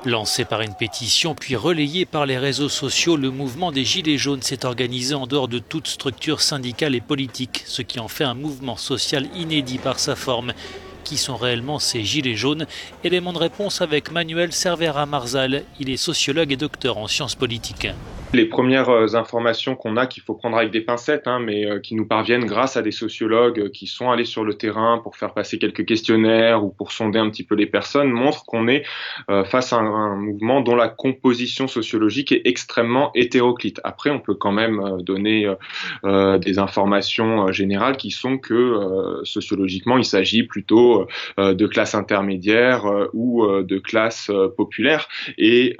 Lancé par une pétition puis relayé par les réseaux sociaux, le mouvement des Gilets jaunes s'est organisé en dehors de toute structure syndicale et politique, ce qui en fait un mouvement social inédit par sa forme. Qui sont réellement ces Gilets jaunes? Élément de réponse avec Manuel Cervera Marzal. Il est sociologue et docteur en sciences politiques. Les premières informations qu'on a, qu'il faut prendre avec des pincettes, mais qui nous parviennent grâce à des sociologues qui sont allés sur le terrain pour faire passer quelques questionnaires ou pour sonder un petit peu les personnes, montrent qu'on est face à un mouvement dont la composition sociologique est extrêmement hétéroclite. Après, on peut quand même donner des informations générales qui sont que sociologiquement, il s'agit plutôt de classes intermédiaires ou de classes populaires. Et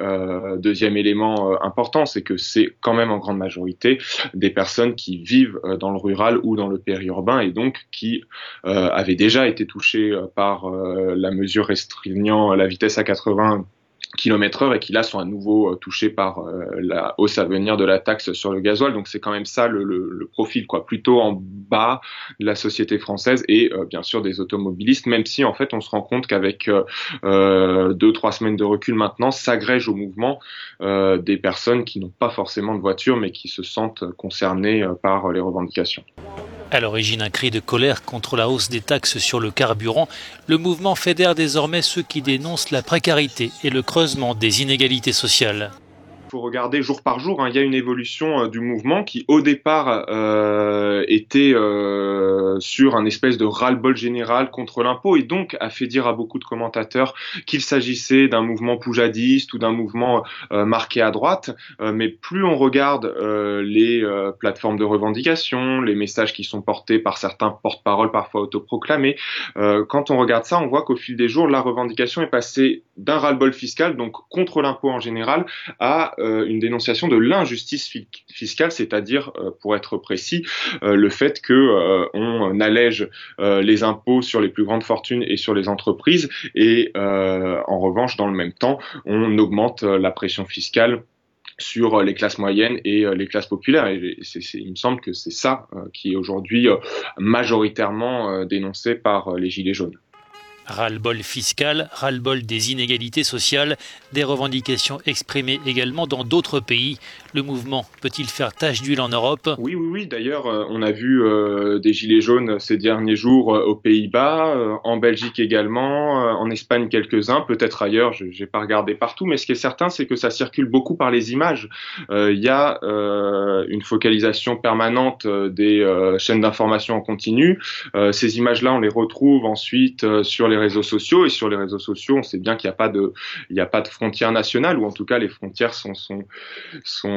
deuxième élément important, c'est que c'est quand même en grande majorité des personnes qui vivent dans le rural ou dans le périurbain et donc qui avaient déjà été touchées par la mesure restreignant la vitesse à 80 km/h et qui là sont à nouveau touchés par la hausse à venir de la taxe sur le gasoil. Donc c'est quand même ça le profil, plutôt en bas de la société française et bien sûr des automobilistes, même si en fait on se rend compte qu'avec 2-3 semaines de recul maintenant s'agrègent au mouvement des personnes qui n'ont pas forcément de voiture mais qui se sentent concernées par les revendications. À l'origine, un cri de colère contre la hausse des taxes sur le carburant, le mouvement fédère désormais ceux qui dénoncent la précarité et le creusement des inégalités sociales. Il faut regarder jour par jour, il y a une évolution du mouvement qui au départ était sur un espèce de ras-le-bol général contre l'impôt et donc a fait dire à beaucoup de commentateurs qu'il s'agissait d'un mouvement poujadiste ou d'un mouvement marqué à droite, mais plus on regarde les plateformes de revendication, les messages qui sont portés par certains porte-parole parfois autoproclamés, quand on regarde ça, on voit qu'au fil des jours, la revendication est passée d'un ras-le-bol fiscal, donc contre l'impôt en général, à une dénonciation de l'injustice fiscale, c'est-à-dire, pour être précis, le fait que on allège les impôts sur les plus grandes fortunes et sur les entreprises et en revanche, dans le même temps, on augmente la pression fiscale sur les classes moyennes et les classes populaires. Et il me semble que c'est ça qui est aujourd'hui majoritairement dénoncé par les Gilets jaunes. Ras-le-bol fiscal, ras-le-bol des inégalités sociales, des revendications exprimées également dans d'autres pays. Le mouvement peut-il faire tache d'huile en Europe? Oui. D'ailleurs, on a vu des gilets jaunes ces derniers jours aux Pays-Bas, en Belgique également, en Espagne quelques-uns, peut-être ailleurs, j'ai pas regardé partout, mais ce qui est certain, c'est que ça circule beaucoup par les images. Il y a une focalisation permanente des chaînes d'information en continu. Ces images-là, on les retrouve ensuite sur les réseaux sociaux, et sur les réseaux sociaux, on sait bien qu'il n'y a pas de frontières nationales, ou en tout cas les frontières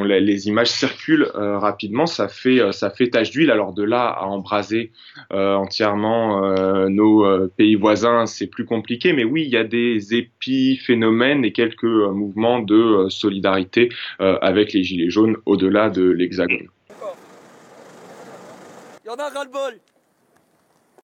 les images circulent rapidement, ça fait tache d'huile. Alors de là à embraser entièrement nos pays voisins, c'est plus compliqué, mais oui, il y a des épiphénomènes et quelques mouvements de solidarité avec les Gilets jaunes au-delà de l'Hexagone. Il y en a ras-le-bol.